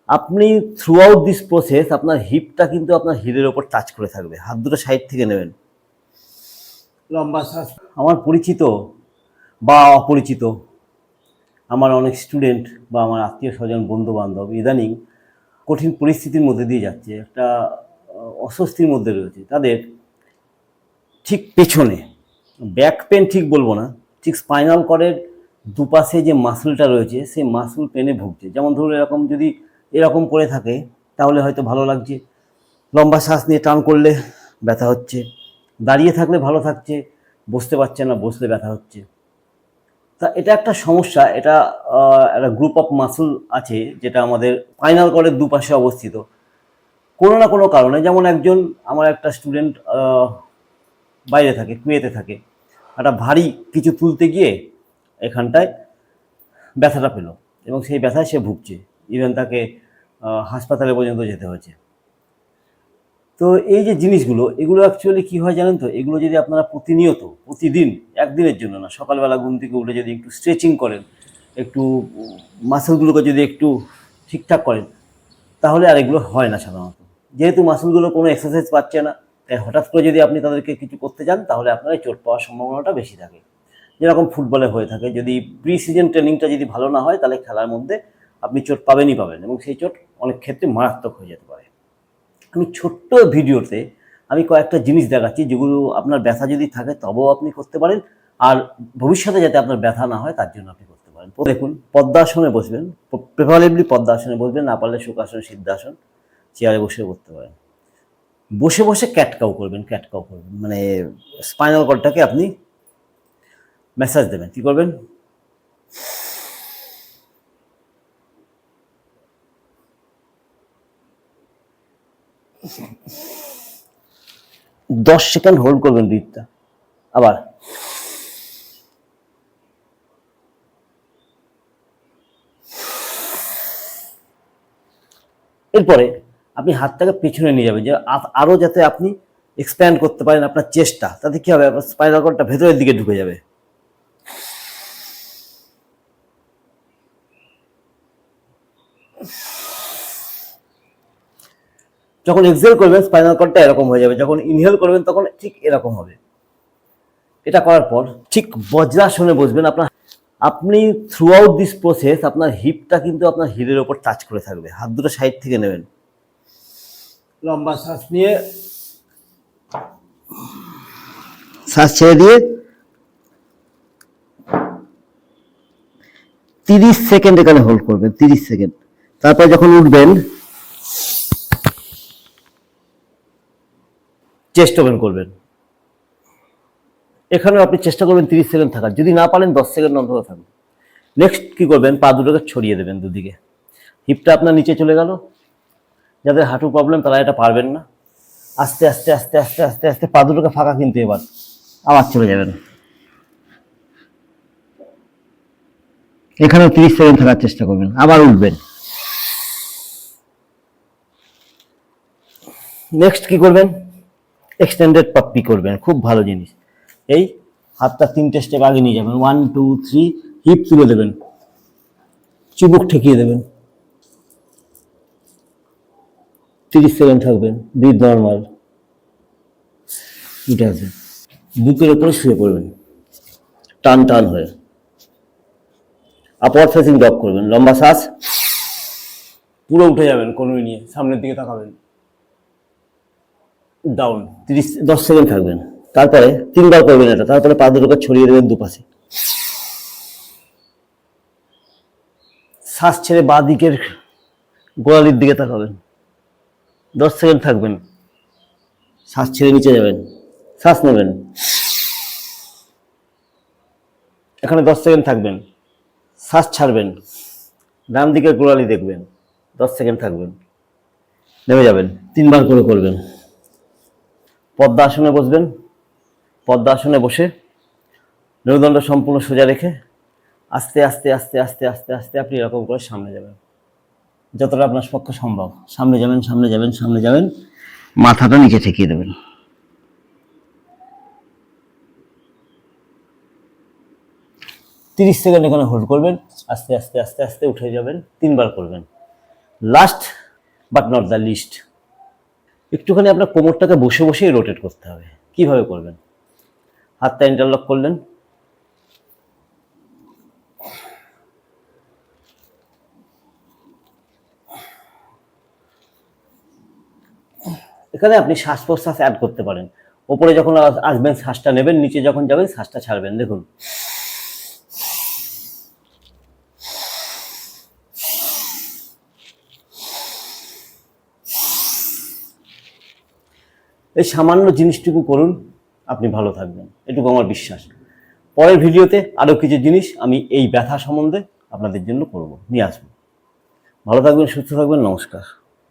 আপনি through out this process আপনার হিপটা কিন্তু আপনার হিলের ওপর টাচ করে থাকবে। হাত দুটো সাইড থেকে নেবেন। লম্বা শ্বাস। আমার পরিচিত বা অপরিচিত আমার অনেক স্টুডেন্ট বা আমার আত্মীয় স্বজন বন্ধু বান্ধব ইদানিং কঠিন পরিস্থিতির মধ্যে দিয়ে যাচ্ছে, একটা অস্বস্তির মধ্যে রয়েছে। তাদের ঠিক পেছনে ব্যাক পেন ঠিক বলবো না, ঠিক স্পাইনাল কর্ডের দুপাশে যে মাসলটা রয়েছে সেই মাসল পেনে ভুগছে। যেমন ধরুন এরকম যদি এরকম করে থাকে তাহলে হয়তো ভালো লাগছে, লম্বা শ্বাস নিয়ে টান করলে ব্যথা হচ্ছে, দাঁড়িয়ে থাকলে ভালো থাকছে, বসতে পারছে না, বসলে ব্যথা হচ্ছে। তা এটা একটা সমস্যা। এটা একটা গ্রুপ অফ মাসল আছে যেটা আমাদের স্পাইনাল কর্ডের দুপাশে অবস্থিত। কোনো না কোনো কারণে, যেমন একজন আমার একটা স্টুডেন্ট বাইরে থাকে, কুয়েতে থাকে, একটা ভারী কিছু তুলতে গিয়ে এখানটায় ব্যথাটা পেল এবং সেই ব্যথায় সে ভুগছে। ইভেন তাকে হাসপাতালে পর্যন্ত যেতে হয়েছে। তো এই যে জিনিসগুলো, এগুলো অ্যাকচুয়ালি কী হয় জানেন তো, এগুলো যদি আপনারা প্রতিনিয়ত প্রতিদিন, একদিনের জন্য না, সকালবেলা ঘুম থেকে উঠে যদি একটু স্ট্রেচিং করেন, একটু মাসলগুলোকে যদি একটু ঠিকঠাক করেন, তাহলে আর এগুলো হয় না সাধারণত। যেহেতু মাসলগুলো কোনো এক্সারসাইজ পাচ্ছে না, তাই হঠাৎ করে যদি আপনি তাদেরকে কিছু করতে যান তাহলে আপনার চোট পাওয়ার সম্ভাবনাটা বেশি থাকে। যেরকম ফুটবলে হয়ে থাকে, যদি প্রি সিজন ট্রেনিংটা যদি ভালো না হয় তাহলে খেলার মধ্যে আপনি চোট পাবেনই পাবেন, এবং সেই চোট অনেক ক্ষেত্রে মারাত্মক হয়ে যেতে পারে। আমি ছোট্ট ভিডিওতে আমি কয়েকটা জিনিস দেখাচ্ছি যেগুলো আপনার ব্যথা যদি থাকে তবেও আপনি করতে পারেন, আর ভবিষ্যতে যাতে আপনার ব্যথা না হয় তার জন্য আপনি করতে পারেন। দেখুন, পদ্মাসনে বসবেন, প্রেফারেবলি পদ্মাসনে বসবেন, না পারলে সুখাসন, সিদ্ধাসন, চেয়ারে বসে করতে পারেন। বসে বসে ক্যাটকাউ করবেন, ক্যাটকাউ করবেন মানে স্পাইনাল কর্ডটাকে আপনি ম্যাসাজ দেবেন। কী করবেন? দশ সেকেন্ড হোল্ড করবেন ব্রিথটা, আবার এরপরে আপনি হাতটাকে পেছনে নিয়ে যাবেন, যে আরও যাতে আপনি এক্সপ্যান্ড করতে পারেন আপনার চেস্টটা। তাতে কী হবে, আপনার স্পাইনাল কর্ডটা ভেতরের দিকে ঢুকে যাবে। যখন এক্সহেল করবেন স্পাইনাল কর্ডটা এরকম হয়ে যাবে, যখন ইনহেল করবেন তখন ঠিক এরকম হবে। এটা করার পর ঠিক বজ্রাসনে বসবেন। আপনি থ্রু আউট দিস প্রসেস আপনার হিপটা কিন্তু আপনার হিলের ওপর টাচ করে থাকবে। হাত দুটো সাইড থেকে নেবেন, লম্বা শ্বাস নিয়ে শ্বাস ছেড়ে দিয়ে 30 সেকেন্ড এখানে হোল্ড করবেন, 30 সেকেন্ড। তারপর যখন উঠবেন চেস্ট ওপেন করবেন। এখানেও আপনি চেষ্টা করবেন 30 সেকেন্ড থাকার, যদি না পারেন 10 সেকেন্ড অন্তত থাকবে। নেক্সট কী করবেন, পা দুটোকে ছড়িয়ে দেবেন দুদিকে। হিপটা আপনার নিচে চলে গেল। যাদের হাঁটু প্রবলেম তারা এটা পারবেন না। আস্তে আস্তে আস্তে আস্তে আস্তে আস্তে পা দুটোকে ফাঁকা, কিন্তু এবার আবার চলে যাবেন। এখানেও 30 সেকেন্ড থাকার চেষ্টা করবেন, আবার উঠবেন। নেক্সট কি করবেন, এক্সটেন্ডেড পাপ্পি করবেন, খুব ভালো জিনিস। এই হাতটা 3টে স্টেপ আগে নিয়ে যাবেন, 1 2 3, হিপ তুলে দেবেন, চিবুক ঠেকিয়ে দেবেন, 30 সেকেন্ড থাকবেন, ব্রিথ নর্মাল, উঠে আসবেন। বুকের ওপরে শুয়ে পড়বেন টান টান হয়ে, আপওয়ার্ড ফেসিং ডগ করবেন, লম্বা শ্বাস, পুরো উঠে যাবেন কনুই নিয়ে, সামনের দিকে তাকাবেন, ডাউন, 10 সেকেন্ড থাকবেন। তারপরে 3বার করবেন এটা, তারপরে পা দুটোকে ছড়িয়ে দেবেন দুপাশে। শ্বাস ছেড়ে বাঁ দিকের গোড়ালির দিকে তাকাবেন, 10 সেকেন্ড থাকবেন। শ্বাস ছেড়ে নিচে যাবেন, শ্বাস নেবেন, এখানে 10 সেকেন্ড থাকবেন। শ্বাস ছাড়বেন, ডান দিকের গোড়ালি দেখবেন, 10 সেকেন্ড থাকবেন, নেমে যাবেন। 3বার করে করবেন। পদ্মা আসনে বসবেন, পদ্মা আসনে বসে মেরুদণ্ড সম্পূর্ণ সোজা রেখে আস্তে আস্তে আস্তে আস্তে আস্তে আস্তে আপনি এরকম করে সামনে যাবেন, যতটা আপনার পক্ষে সম্ভব। সামনে যাবেন, সামনে যাবেন, সামনে যাবেন, মাথাটা নিচে ঠেকিয়ে দেবেন। 30 সেকেন্ড এখানে হোল্ড করবেন, আস্তে আস্তে আস্তে আস্তে উঠে যাবেন, 3বার করবেন। Last but not the least, একটুখানি আপনার কোমরটাকে বসে বসেই রোটেট করতে হবে। কিভাবে করবেন? হাতটা ইন্টারলক করলেন, এখানে আপনি শ্বাস প্রশ্বাস অ্যাড করতে পারেন। ওপরে যখন আসবেন শ্বাসটা নেবেন, নিচে যখন যাবেন শ্বাসটা ছাড়বেন। দেখুন, এই সামান্য জিনিসটুকু করুন, আপনি ভালো থাকবেন, এটুকু আমার বিশ্বাস। পরের ভিডিওতে আরও কিছু জিনিস আমি এই ব্যথা সম্বন্ধে আপনাদের জন্য নিয়ে আসবো। ভালো থাকবেন, সুস্থ থাকবেন, নমস্কার।